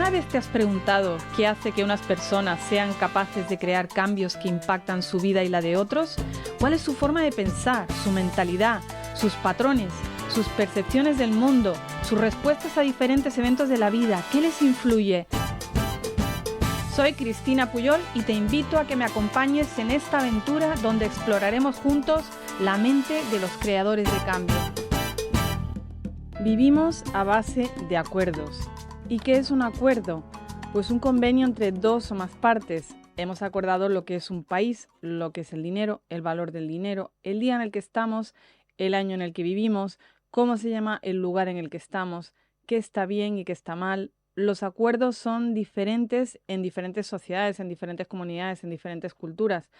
¿Alguna vez te has preguntado qué hace que unas personas sean capaces de crear cambios que impactan su vida y la de otros? ¿Cuál es su forma de pensar, su mentalidad, sus patrones, sus percepciones del mundo, sus respuestas a diferentes eventos de la vida? ¿Qué les influye? Soy Cristina Puyol y te invito a que me acompañes en esta aventura donde exploraremos juntos la mente de los creadores de cambio. Vivimos a base de acuerdos. ¿Y qué es un acuerdo? Pues un convenio entre dos o más partes. Hemos acordado lo que es un país, lo que es el dinero, el valor del dinero, el día en el que estamos, el año en el que vivimos, cómo se llama el lugar en el que estamos, qué está bien y qué está mal. Los acuerdos son diferentes en diferentes sociedades, en diferentes comunidades, en diferentes culturas.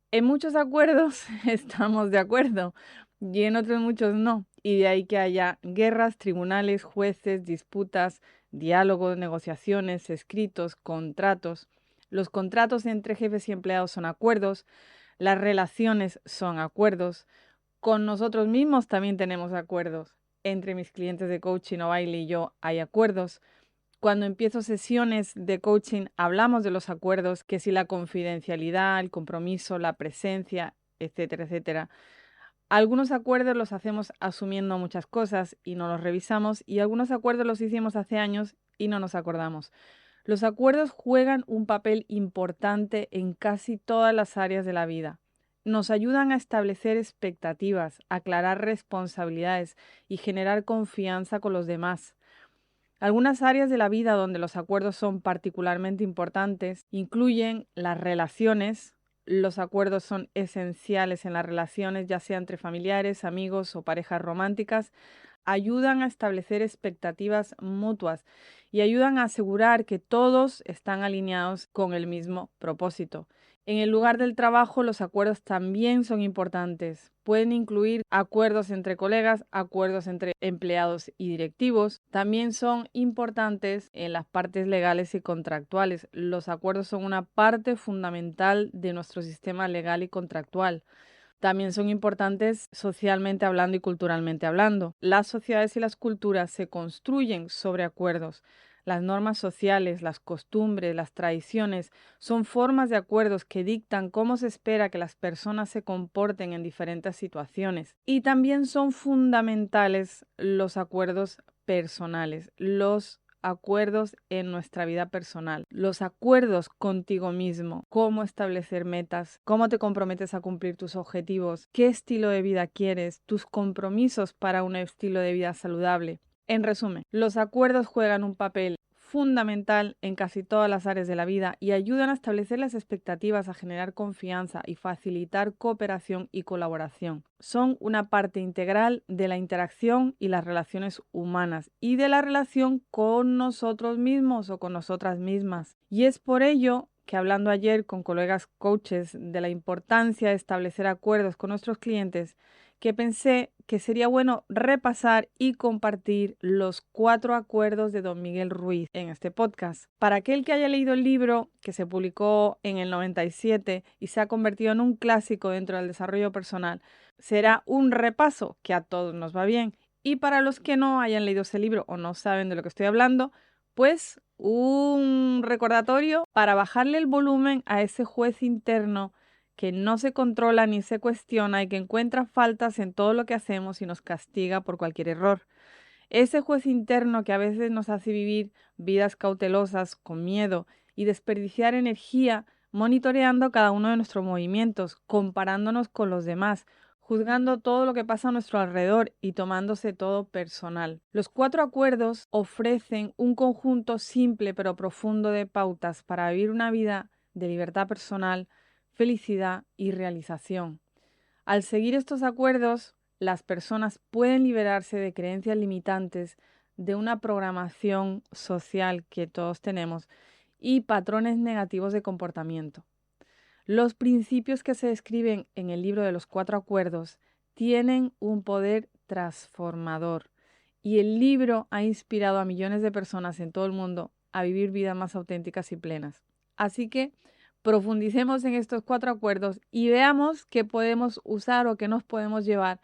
En muchos acuerdos estamos de acuerdo y en otros muchos no. Y de ahí que haya guerras, tribunales, jueces, disputas, diálogos, negociaciones, escritos, contratos. Los contratos entre jefes y empleados son acuerdos, las relaciones son acuerdos. Con nosotros mismos también tenemos acuerdos. Entre mis clientes de coaching o baile y yo hay acuerdos. Cuando empiezo sesiones de coaching hablamos de los acuerdos, que si la confidencialidad, el compromiso, la presencia, etcétera, etcétera. Algunos acuerdos los hacemos asumiendo muchas cosas y no los revisamos, y algunos acuerdos los hicimos hace años y no nos acordamos. Los acuerdos juegan un papel importante en casi todas las áreas de la vida. Nos ayudan a establecer expectativas, aclarar responsabilidades y generar confianza con los demás. Algunas áreas de la vida donde los acuerdos son particularmente importantes incluyen las relaciones. Los acuerdos son esenciales en las relaciones, ya sea entre familiares, amigos o parejas románticas. Ayudan a establecer expectativas mutuas y ayudan a asegurar que todos están alineados con el mismo propósito. En el lugar del trabajo, los acuerdos también son importantes. Pueden incluir acuerdos entre colegas, acuerdos entre empleados y directivos. También son importantes en las partes legales y contractuales. Los acuerdos son una parte fundamental de nuestro sistema legal y contractual. También son importantes socialmente hablando y culturalmente hablando. Las sociedades y las culturas se construyen sobre acuerdos. Las normas sociales, las costumbres, las tradiciones son formas de acuerdos que dictan cómo se espera que las personas se comporten en diferentes situaciones. Y también son fundamentales los acuerdos personales, los acuerdos en nuestra vida personal, los acuerdos contigo mismo, cómo establecer metas, cómo te comprometes a cumplir tus objetivos, qué estilo de vida quieres, tus compromisos para un estilo de vida saludable. En resumen, los acuerdos juegan un papel fundamental en casi todas las áreas de la vida y ayudan a establecer las expectativas, a generar confianza y facilitar cooperación y colaboración. Son una parte integral de la interacción y las relaciones humanas y de la relación con nosotros mismos o con nosotras mismas. Y es por ello que, hablando ayer con colegas coaches de la importancia de establecer acuerdos con nuestros clientes, que pensé que sería bueno repasar y compartir los 4 acuerdos de Don Miguel Ruiz en este podcast. Para aquel que haya leído el libro, que se publicó en el 97 y se ha convertido en un clásico dentro del desarrollo personal, será un repaso que a todos nos va bien. Y para los que no hayan leído ese libro o no saben de lo que estoy hablando, pues un recordatorio para bajarle el volumen a ese juez interno que no se controla ni se cuestiona y que encuentra faltas en todo lo que hacemos y nos castiga por cualquier error. Ese juez interno que a veces nos hace vivir vidas cautelosas, con miedo y desperdiciar energía monitoreando cada uno de nuestros movimientos, comparándonos con los demás, juzgando todo lo que pasa a nuestro alrededor y tomándose todo personal. Los 4 acuerdos ofrecen un conjunto simple pero profundo de pautas para vivir una vida de libertad personal, felicidad y realización. Al seguir estos acuerdos, las personas pueden liberarse de creencias limitantes, de una programación social que todos tenemos y patrones negativos de comportamiento. Los principios que se describen en el libro de los 4 acuerdos tienen un poder transformador y el libro ha inspirado a millones de personas en todo el mundo a vivir vidas más auténticas y plenas. Así que profundicemos en estos 4 acuerdos y veamos qué podemos usar o qué nos podemos llevar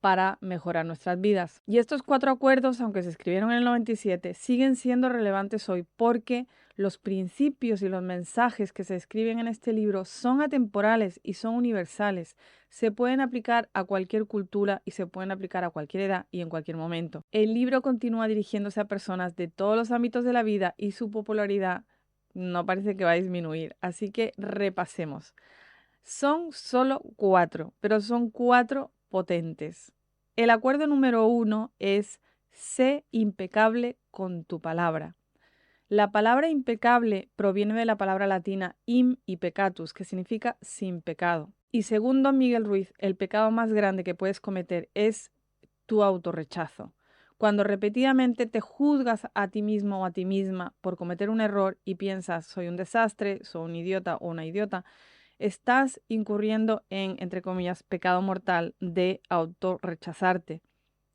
para mejorar nuestras vidas. Y estos 4 acuerdos, aunque se escribieron en el 97, siguen siendo relevantes hoy porque los principios y los mensajes que se escriben en este libro son atemporales y son universales. Se pueden aplicar a cualquier cultura y se pueden aplicar a cualquier edad y en cualquier momento. El libro continúa dirigiéndose a personas de todos los ámbitos de la vida y su popularidad no parece que va a disminuir. Así que repasemos. Son solo 4, pero son 4 potentes. El acuerdo número 1 es: sé impecable con tu palabra. La palabra impecable proviene de la palabra latina im y peccatus, que significa sin pecado. Y según Don Miguel Ruiz, el pecado más grande que puedes cometer es tu autorrechazo. Cuando repetidamente te juzgas a ti mismo o a ti misma por cometer un error y piensas soy un desastre, soy un idiota o una idiota, estás incurriendo en, entre comillas, pecado mortal de autorrechazarte.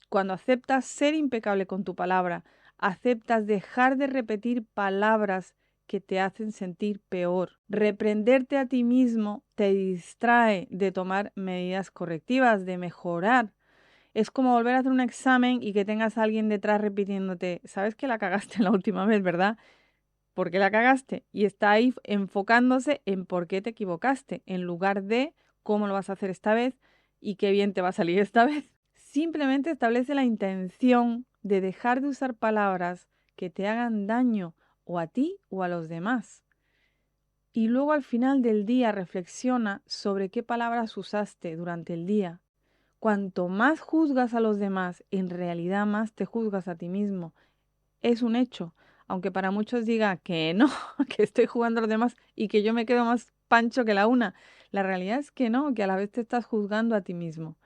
Cuando aceptas ser impecable con tu palabra, aceptas dejar de repetir palabras que te hacen sentir peor. Reprenderte a ti mismo te distrae de tomar medidas correctivas, de mejorar. Es como volver a hacer un examen y que tengas a alguien detrás repitiéndote, sabes que la cagaste la última vez, ¿verdad? ¿Por qué la cagaste? Y está ahí enfocándose en por qué te equivocaste, en lugar de cómo lo vas a hacer esta vez y qué bien te va a salir esta vez. Simplemente establece la intención de dejar de usar palabras que te hagan daño o a ti o a los demás. Y luego al final del día reflexiona sobre qué palabras usaste durante el día. Cuanto más juzgas a los demás, en realidad más te juzgas a ti mismo. Es un hecho, aunque para muchos diga que no, que estoy jugando a los demás y que yo me quedo más pancho que la una. La realidad es que no, que a la vez te estás juzgando a ti mismo.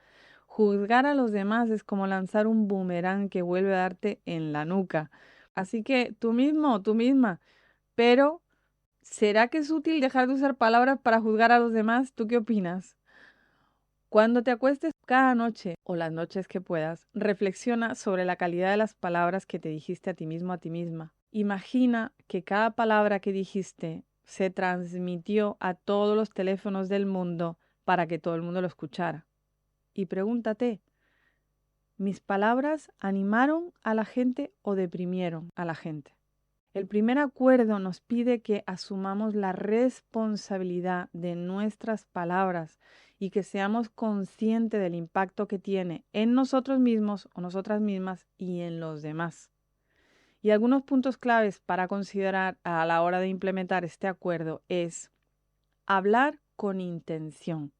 Juzgar a los demás es como lanzar un boomerang que vuelve a darte en la nuca. Así que tú mismo, tú misma. Pero, ¿será que es útil dejar de usar palabras para juzgar a los demás? ¿Tú qué opinas? Cuando te acuestes cada noche o las noches que puedas, reflexiona sobre la calidad de las palabras que te dijiste a ti mismo, a ti misma. Imagina que cada palabra que dijiste se transmitió a todos los teléfonos del mundo para que todo el mundo lo escuchara. Y pregúntate, ¿mis palabras animaron a la gente o deprimieron a la gente? El primer acuerdo nos pide que asumamos la responsabilidad de nuestras palabras y que seamos conscientes del impacto que tiene en nosotros mismos o nosotras mismas y en los demás. Y algunos puntos claves para considerar a la hora de implementar este acuerdo es hablar con intención.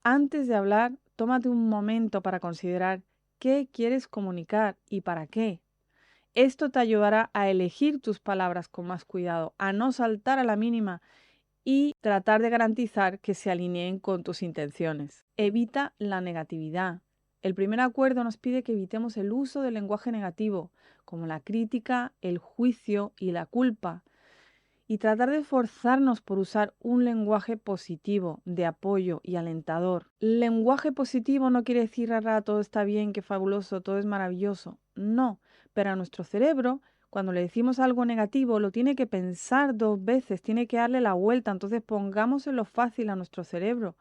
Antes de hablar, tómate un momento para considerar qué quieres comunicar y para qué. Esto te ayudará a elegir tus palabras con más cuidado, a no saltar a la mínima y tratar de garantizar que se alineen con tus intenciones. Evita la negatividad. El primer acuerdo nos pide que evitemos el uso del lenguaje negativo, como la crítica, el juicio y la culpa, y tratar de esforzarnos por usar un lenguaje positivo, de apoyo y alentador. Lenguaje positivo no quiere decir, todo está bien, qué fabuloso, todo es maravilloso. No, pero a nuestro cerebro, cuando le decimos algo negativo, lo tiene que pensar 2 veces, tiene que darle la vuelta. Entonces pongámoselo fácil a nuestro cerebro.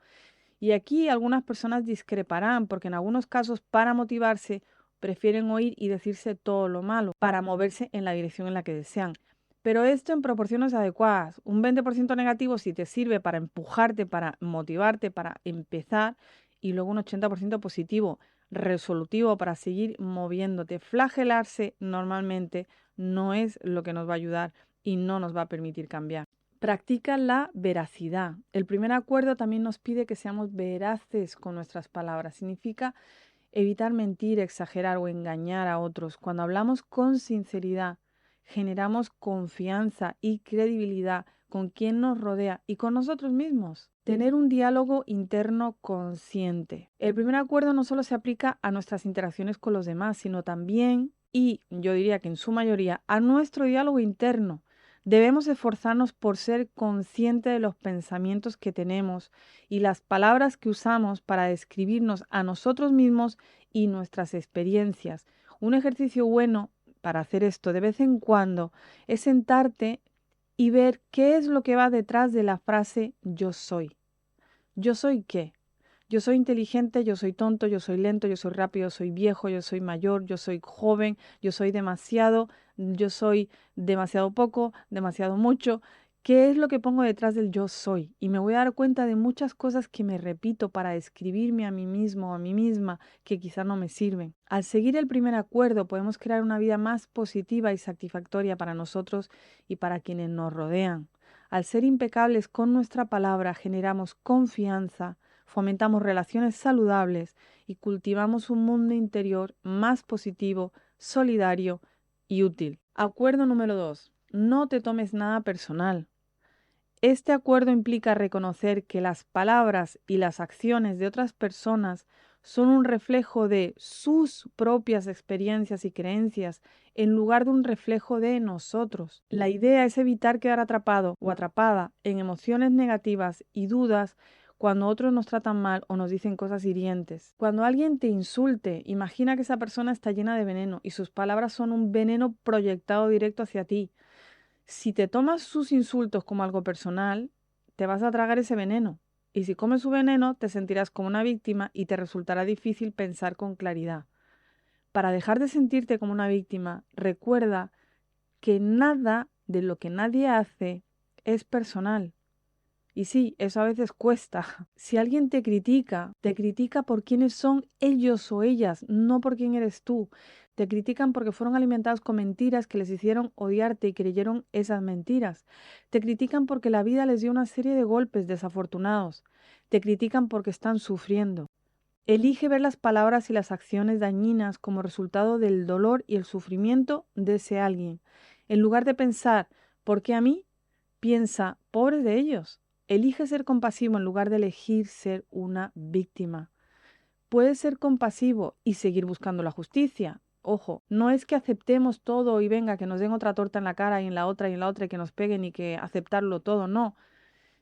Y aquí algunas personas discreparán, porque en algunos casos, para motivarse, prefieren oír y decirse todo lo malo, para moverse en la dirección en la que desean. Pero esto en proporciones adecuadas. Un 20% negativo si te sirve para empujarte, para motivarte, para empezar, y luego un 80% positivo, resolutivo, para seguir moviéndote. Flagelarse normalmente no es lo que nos va a ayudar y no nos va a permitir cambiar. Practica la veracidad. El primer acuerdo también nos pide que seamos veraces con nuestras palabras. Significa evitar mentir, exagerar o engañar a otros. Cuando hablamos con sinceridad, generamos confianza y credibilidad con quien nos rodea y con nosotros mismos. Tener un diálogo interno consciente. El primer acuerdo no solo se aplica a nuestras interacciones con los demás, sino también, y yo diría que en su mayoría, a nuestro diálogo interno. Debemos esforzarnos por ser conscientes de los pensamientos que tenemos y las palabras que usamos para describirnos a nosotros mismos y nuestras experiencias. Un ejercicio bueno para hacer esto de vez en cuando es sentarte y ver qué es lo que va detrás de la frase yo soy. ¿Yo soy qué? Yo soy inteligente, yo soy tonto, yo soy lento, yo soy rápido, yo soy viejo, yo soy mayor, yo soy joven, yo soy demasiado, yo soy demasiado poco, demasiado mucho. ¿Qué es lo que pongo detrás del yo soy? Y me voy a dar cuenta de muchas cosas que me repito para describirme a mí mismo o a mí misma que quizá no me sirven. Al seguir el primer acuerdo podemos crear una vida más positiva y satisfactoria para nosotros y para quienes nos rodean. Al ser impecables con nuestra palabra generamos confianza, fomentamos relaciones saludables y cultivamos un mundo interior más positivo, solidario y útil. Acuerdo número 2. No te tomes nada personal. Este acuerdo implica reconocer que las palabras y las acciones de otras personas son un reflejo de sus propias experiencias y creencias en lugar de un reflejo de nosotros. La idea es evitar quedar atrapado o atrapada en emociones negativas y dudas cuando otros nos tratan mal o nos dicen cosas hirientes. Cuando alguien te insulte, imagina que esa persona está llena de veneno y sus palabras son un veneno proyectado directo hacia ti. Si te tomas sus insultos como algo personal, te vas a tragar ese veneno. Y si comes su veneno, te sentirás como una víctima y te resultará difícil pensar con claridad. Para dejar de sentirte como una víctima, recuerda que nada de lo que nadie hace es personal. Y sí, eso a veces cuesta. Si alguien te critica por quiénes son ellos o ellas, no por quién eres tú. Te critican porque fueron alimentados con mentiras que les hicieron odiarte y creyeron esas mentiras. Te critican porque la vida les dio una serie de golpes desafortunados. Te critican porque están sufriendo. Elige ver las palabras y las acciones dañinas como resultado del dolor y el sufrimiento de ese alguien. En lugar de pensar, ¿por qué a mí? Piensa, pobres de ellos. Elige ser compasivo en lugar de elegir ser una víctima. Puedes ser compasivo y seguir buscando la justicia. Ojo, no es que aceptemos todo y venga, que nos den otra torta en la cara y en la otra y en la otra y que nos peguen y que aceptarlo todo, no.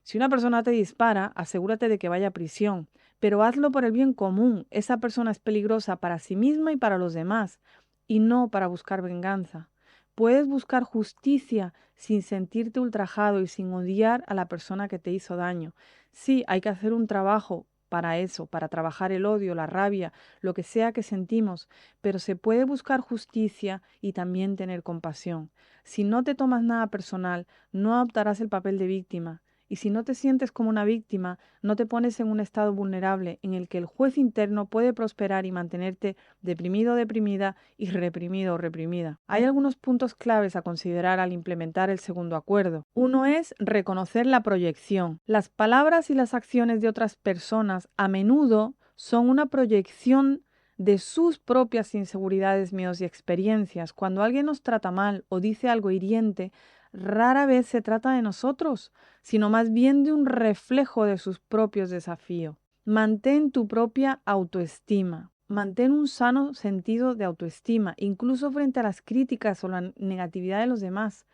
Si una persona te dispara, asegúrate de que vaya a prisión, pero hazlo por el bien común. Esa persona es peligrosa para sí misma y para los demás, y no para buscar venganza. Puedes buscar justicia sin sentirte ultrajado y sin odiar a la persona que te hizo daño. Sí, hay que hacer un trabajo para eso, para trabajar el odio, la rabia, lo que sea que sentimos, pero se puede buscar justicia y también tener compasión. Si no te tomas nada personal, no adoptarás el papel de víctima. Y si no te sientes como una víctima, no te pones en un estado vulnerable en el que el juez interno puede prosperar y mantenerte deprimido o deprimida y reprimido o reprimida. Hay algunos puntos claves a considerar al implementar el segundo acuerdo. Uno es reconocer la proyección. Las palabras y las acciones de otras personas a menudo son una proyección de sus propias inseguridades, miedos y experiencias. Cuando alguien nos trata mal o dice algo hiriente, rara vez se trata de nosotros, sino más bien de un reflejo de sus propios desafíos. Mantén tu propia autoestima. Mantén un sano sentido de autoestima, incluso frente a las críticas o la negatividad de los demás.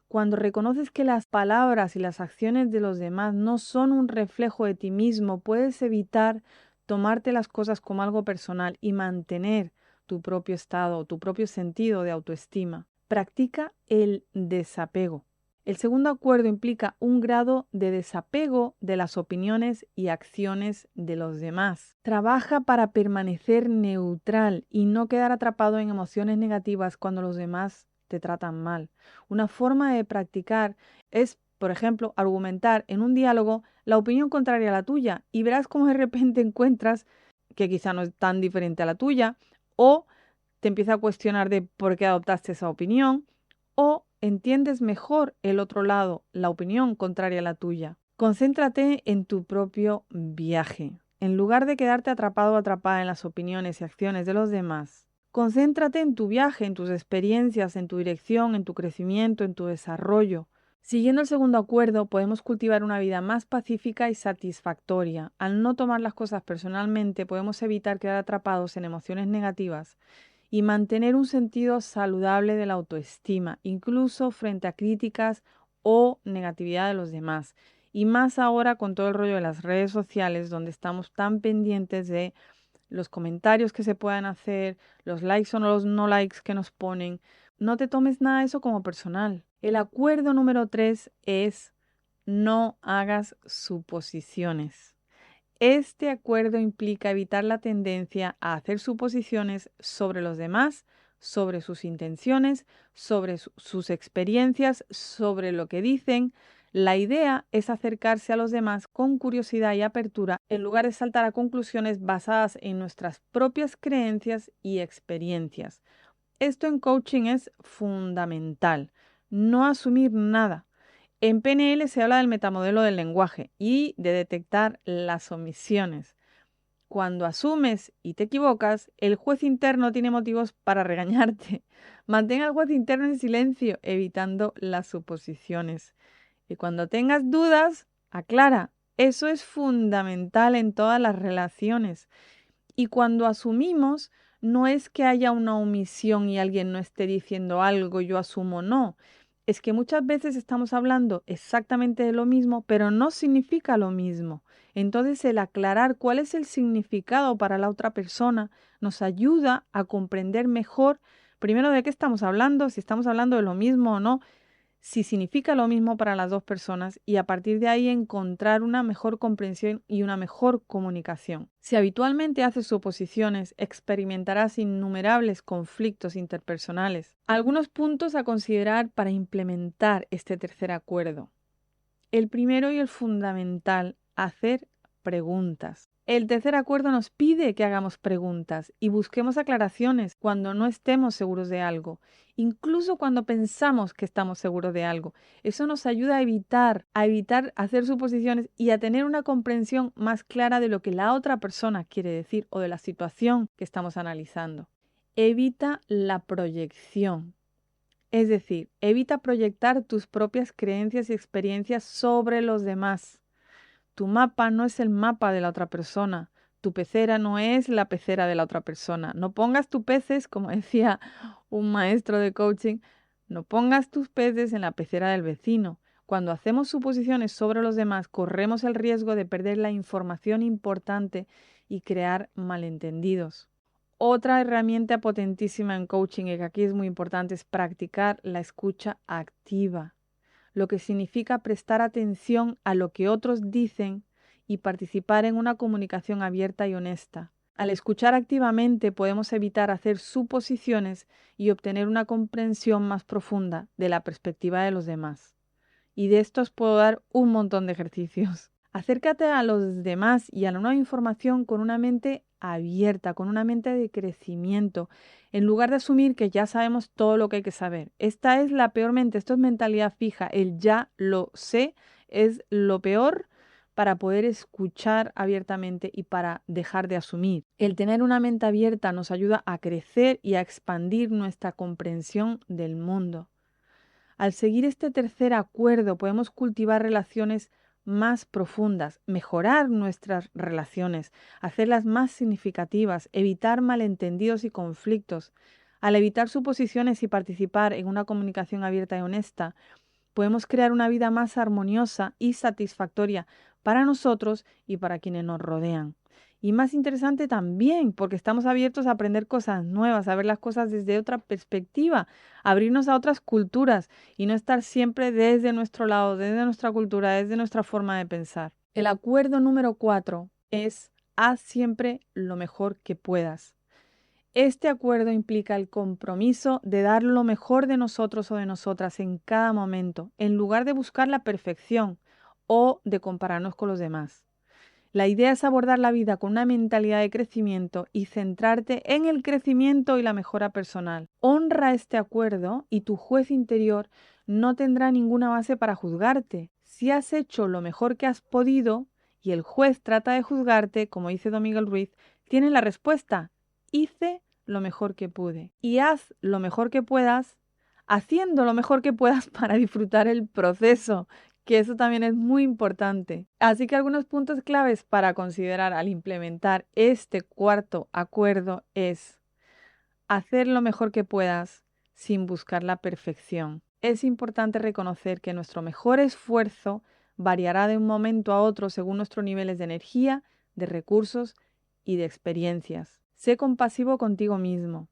Cuando reconoces que las palabras y las acciones de los demás no son un reflejo de ti mismo, puedes evitar tomarte las cosas como algo personal y mantener tu propio estado, tu propio sentido de autoestima. Practica el desapego. El segundo acuerdo implica un grado de desapego de las opiniones y acciones de los demás. Trabaja para permanecer neutral y no quedar atrapado en emociones negativas cuando los demás te tratan mal. Una forma de practicar es, por ejemplo, argumentar en un diálogo la opinión contraria a la tuya y verás cómo de repente encuentras que quizá no es tan diferente a la tuya o te empieza a cuestionar de por qué adoptaste esa opinión o entiendes mejor el otro lado, la opinión contraria a la tuya. Concéntrate en tu propio viaje. En lugar de quedarte atrapado o atrapada en las opiniones y acciones de los demás, concéntrate en tu viaje, en tus experiencias, en tu dirección, en tu crecimiento, en tu desarrollo. Siguiendo el segundo acuerdo, podemos cultivar una vida más pacífica y satisfactoria. Al no tomar las cosas personalmente, podemos evitar quedar atrapados en emociones negativas y mantener un sentido saludable de la autoestima, incluso frente a críticas o negatividad de los demás. Y más ahora con todo el rollo de las redes sociales, donde estamos tan pendientes de los comentarios que se puedan hacer, los likes o los no likes que nos ponen. No te tomes nada de eso como personal. El acuerdo número 3 es no hagas suposiciones. Este acuerdo implica evitar la tendencia a hacer suposiciones sobre los demás, sobre sus intenciones, sobre sus experiencias, sobre lo que dicen. La idea es acercarse a los demás con curiosidad y apertura en lugar de saltar a conclusiones basadas en nuestras propias creencias y experiencias. Esto en coaching es fundamental. No asumir nada. En PNL se habla del metamodelo del lenguaje y de detectar las omisiones. Cuando asumes y te equivocas, el juez interno tiene motivos para regañarte. Mantén al juez interno en silencio, evitando las suposiciones. Y cuando tengas dudas, aclara. Eso es fundamental en todas las relaciones. Y cuando asumimos, no es que haya una omisión y alguien no esté diciendo algo, yo asumo, no. Es que muchas veces estamos hablando exactamente de lo mismo, pero no significa lo mismo. Entonces, el aclarar cuál es el significado para la otra persona nos ayuda a comprender mejor, primero, de qué estamos hablando, si estamos hablando de lo mismo o no, si significa lo mismo para las dos personas y a partir de ahí encontrar una mejor comprensión y una mejor comunicación. Si habitualmente haces suposiciones, experimentarás innumerables conflictos interpersonales. Algunos puntos a considerar para implementar este tercer acuerdo. El primero y el fundamental, hacer preguntas. El tercer acuerdo nos pide que hagamos preguntas y busquemos aclaraciones cuando no estemos seguros de algo, incluso cuando pensamos que estamos seguros de algo. Eso nos ayuda a evitar hacer suposiciones y a tener una comprensión más clara de lo que la otra persona quiere decir o de la situación que estamos analizando. Evita la proyección. Es decir, evita proyectar tus propias creencias y experiencias sobre los demás. Tu mapa no es el mapa de la otra persona. Tu pecera no es la pecera de la otra persona. No pongas tus peces, como decía un maestro de coaching, no pongas tus peces en la pecera del vecino. Cuando hacemos suposiciones sobre los demás, corremos el riesgo de perder la información importante y crear malentendidos. Otra herramienta potentísima en coaching y que aquí es muy importante es practicar la escucha activa, lo que significa prestar atención a lo que otros dicen y participar en una comunicación abierta y honesta. Al escuchar activamente podemos evitar hacer suposiciones y obtener una comprensión más profunda de la perspectiva de los demás. Y de esto os puedo dar un montón de ejercicios. Acércate a los demás y a la nueva información con una mente abierta, con una mente de crecimiento, en lugar de asumir que ya sabemos todo lo que hay que saber. Esta es la peor mente, esto es mentalidad fija, el ya lo sé es lo peor para poder escuchar abiertamente y para dejar de asumir. El tener una mente abierta nos ayuda a crecer y a expandir nuestra comprensión del mundo. Al seguir este tercer acuerdo podemos cultivar relaciones más profundas, mejorar nuestras relaciones, hacerlas más significativas, evitar malentendidos y conflictos. Al evitar suposiciones y participar en una comunicación abierta y honesta, podemos crear una vida más armoniosa y satisfactoria para nosotros y para quienes nos rodean. Y más interesante también, porque estamos abiertos a aprender cosas nuevas, a ver las cosas desde otra perspectiva, abrirnos a otras culturas y no estar siempre desde nuestro lado, desde nuestra cultura, desde nuestra forma de pensar. El acuerdo número 4 es: haz siempre lo mejor que puedas. Este acuerdo implica el compromiso de dar lo mejor de nosotros o de nosotras en cada momento, en lugar de buscar la perfección o de compararnos con los demás. La idea es abordar la vida con una mentalidad de crecimiento y centrarte en el crecimiento y la mejora personal. Honra este acuerdo y tu juez interior no tendrá ninguna base para juzgarte. Si has hecho lo mejor que has podido y el juez trata de juzgarte, como dice Don Miguel Ruiz, tiene la respuesta: hice lo mejor que pude. Y haz lo mejor que puedas, haciendo lo mejor que puedas para disfrutar el proceso, que eso también es muy importante. Así que algunos puntos claves para considerar al implementar este cuarto acuerdo es: hacer lo mejor que puedas sin buscar la perfección. Es importante reconocer que nuestro mejor esfuerzo variará de un momento a otro según nuestros niveles de energía, de recursos y de experiencias. Sé compasivo contigo mismo.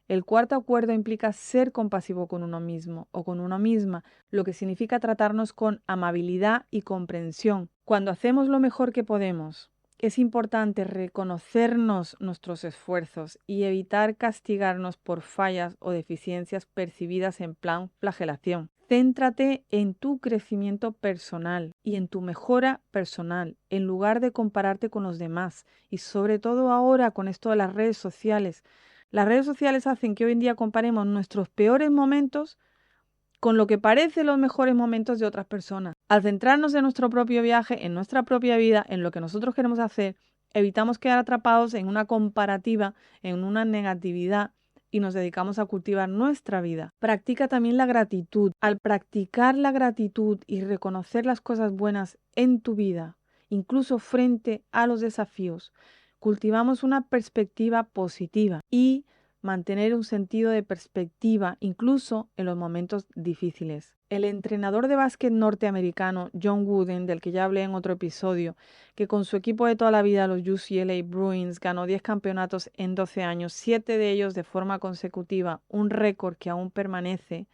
El cuarto acuerdo implica ser compasivo con uno mismo o con una misma, lo que significa tratarnos con amabilidad y comprensión. Cuando hacemos lo mejor que podemos, Es importante reconocernos nuestros esfuerzos y evitar castigarnos por fallas o deficiencias percibidas en plan flagelación. Céntrate en tu crecimiento personal y en tu mejora personal, en lugar de compararte con los demás. Y sobre todo ahora con esto de las redes sociales. Las redes sociales hacen que hoy en día comparemos nuestros peores momentos con lo que parece los mejores momentos de otras personas. Al centrarnos en nuestro propio viaje, en nuestra propia vida, en lo que nosotros queremos hacer, evitamos quedar atrapados en una comparativa, en una negatividad y nos dedicamos a cultivar nuestra vida. Practica también la gratitud. Al practicar la gratitud y reconocer las cosas buenas en tu vida, incluso frente a los desafíos, cultivamos una perspectiva positiva y mantener un sentido de perspectiva incluso en los momentos difíciles. El entrenador de básquet norteamericano John Wooden, del que ya hablé en otro episodio, que con su equipo de toda la vida, los UCLA Bruins, ganó 10 campeonatos en 12 años, 7 de ellos de forma consecutiva, un récord que aún permanece,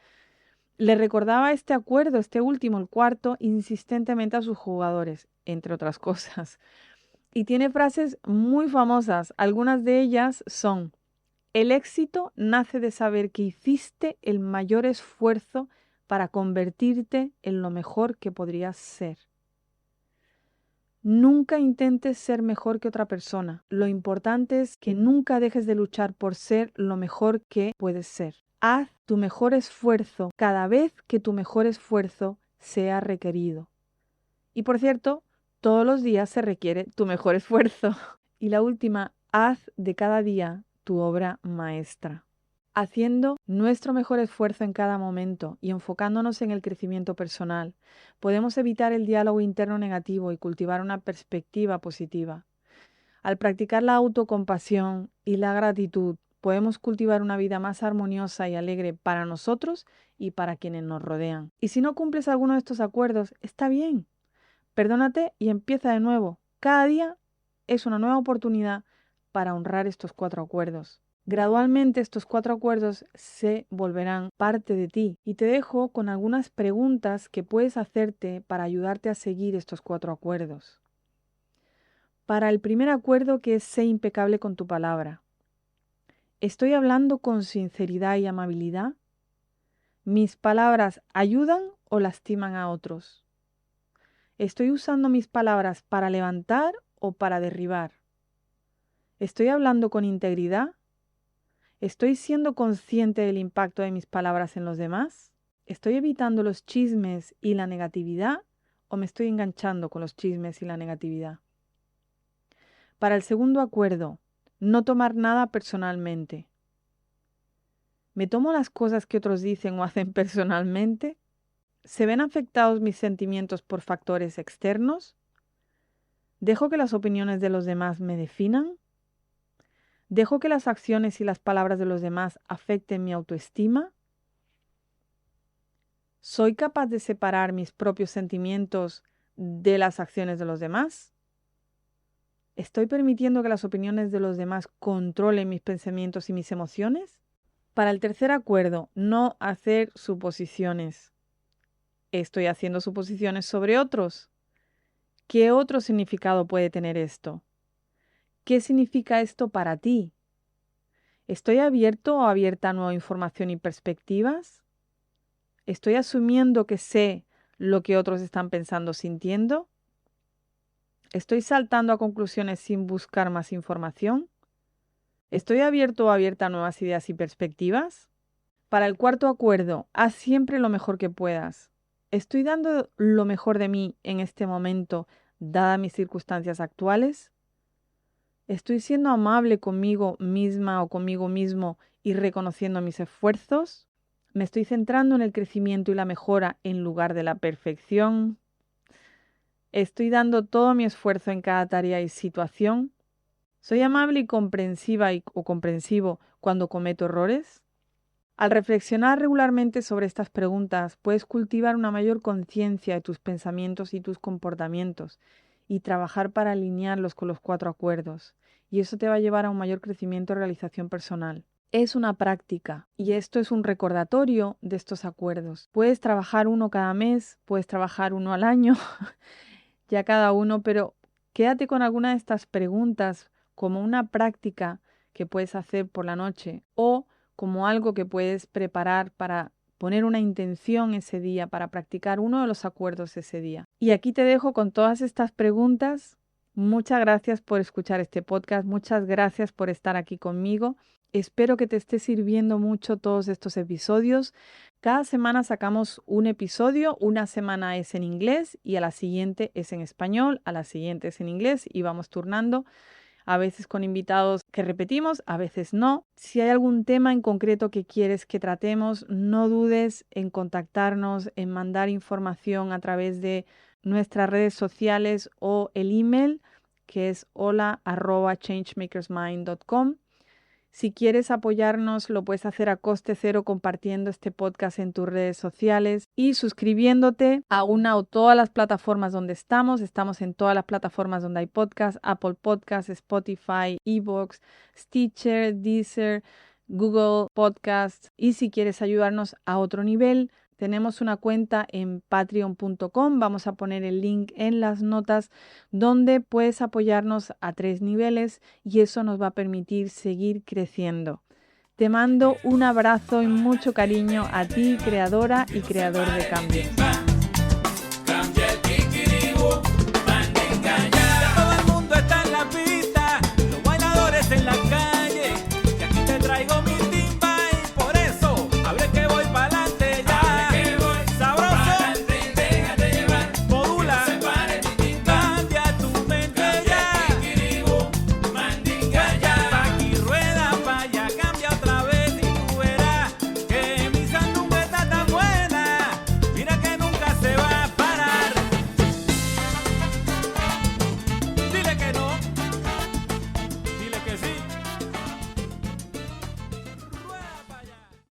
le recordaba este acuerdo, este último, el cuarto, insistentemente a sus jugadores, entre otras cosas. Y tiene frases muy famosas, algunas de ellas son: el éxito nace de saber que hiciste el mayor esfuerzo para convertirte en lo mejor que podrías ser. Nunca intentes ser mejor que otra persona. Lo importante es que nunca dejes de luchar por ser lo mejor que puedes ser. Haz tu mejor esfuerzo cada vez que tu mejor esfuerzo sea requerido. Y por cierto, todos los días se requiere tu mejor esfuerzo. Y la última, haz de cada día tu obra maestra. Haciendo nuestro mejor esfuerzo en cada momento y enfocándonos en el crecimiento personal, podemos evitar el diálogo interno negativo y cultivar una perspectiva positiva. Al practicar la autocompasión y la gratitud, podemos cultivar una vida más armoniosa y alegre para nosotros y para quienes nos rodean. Y si no cumples alguno de estos acuerdos, está bien. Perdónate y empieza de nuevo. Cada día es una nueva oportunidad para honrar estos 4 acuerdos. Gradualmente estos 4 acuerdos se volverán parte de ti y te dejo con algunas preguntas que puedes hacerte para ayudarte a seguir estos 4 acuerdos. Para el primer acuerdo, que es sé impecable con tu palabra. ¿Estoy hablando con sinceridad y amabilidad? ¿Mis palabras ayudan o lastiman a otros? ¿Estoy usando mis palabras para levantar o para derribar? ¿Estoy hablando con integridad? ¿Estoy siendo consciente del impacto de mis palabras en los demás? ¿Estoy evitando los chismes y la negatividad o me estoy enganchando con los chismes y la negatividad? Para el segundo acuerdo, no tomar nada personalmente. ¿Me tomo las cosas que otros dicen o hacen personalmente? ¿Se ven afectados mis sentimientos por factores externos? ¿Dejo que las opiniones de los demás me definan? ¿Dejo que las acciones y las palabras de los demás afecten mi autoestima? ¿Soy capaz de separar mis propios sentimientos de las acciones de los demás? ¿Estoy permitiendo que las opiniones de los demás controlen mis pensamientos y mis emociones? Para el tercer acuerdo, no hacer suposiciones. ¿Estoy haciendo suposiciones sobre otros? ¿Qué otro significado puede tener esto? ¿Qué significa esto para ti? ¿Estoy abierto o abierta a nueva información y perspectivas? ¿Estoy asumiendo que sé lo que otros están pensando o sintiendo? ¿Estoy saltando a conclusiones sin buscar más información? ¿Estoy abierto o abierta a nuevas ideas y perspectivas? Para el cuarto acuerdo, haz siempre lo mejor que puedas. ¿Estoy dando lo mejor de mí en este momento, dadas mis circunstancias actuales? ¿Estoy siendo amable conmigo misma o conmigo mismo y reconociendo mis esfuerzos? ¿Me estoy centrando en el crecimiento y la mejora en lugar de la perfección? ¿Estoy dando todo mi esfuerzo en cada tarea y situación? ¿Soy amable y comprensiva o comprensivo cuando cometo errores? Al reflexionar regularmente sobre estas preguntas, puedes cultivar una mayor conciencia de tus pensamientos y tus comportamientos y trabajar para alinearlos con los 4 acuerdos. Y eso te va a llevar a un mayor crecimiento y realización personal. Es una práctica y esto es un recordatorio de estos acuerdos. Puedes trabajar uno cada mes, puedes trabajar uno al año, ya cada uno, pero Quédate con alguna de estas preguntas como una práctica que puedes hacer por la noche o como algo que puedes preparar para poner una intención ese día, para practicar uno de los acuerdos ese día. Y aquí te dejo con todas estas preguntas. Muchas gracias por escuchar este podcast, muchas gracias por estar aquí conmigo. Espero que te esté sirviendo mucho todos estos episodios. Cada semana sacamos un episodio, una semana es en inglés y a la siguiente es en español, a la siguiente es en inglés y vamos turnando. A veces con invitados que repetimos, a veces no. Si hay algún tema en concreto que quieres que tratemos, no dudes en contactarnos, en mandar información a través de nuestras redes sociales o el email que es hola@changemakersmind.com. Si quieres apoyarnos, lo puedes hacer a coste cero compartiendo este podcast en tus redes sociales y suscribiéndote a una o todas las plataformas donde estamos. Estamos en todas las plataformas donde hay podcast, Apple Podcasts, Spotify, iVoox, Stitcher, Deezer, Google Podcasts. Y si quieres ayudarnos a otro nivel, tenemos una cuenta en patreon.com, vamos a poner el link en las notas, donde puedes apoyarnos a 3 niveles y eso nos va a permitir seguir creciendo. Te mando un abrazo y mucho cariño a ti, creadora y creador de cambio.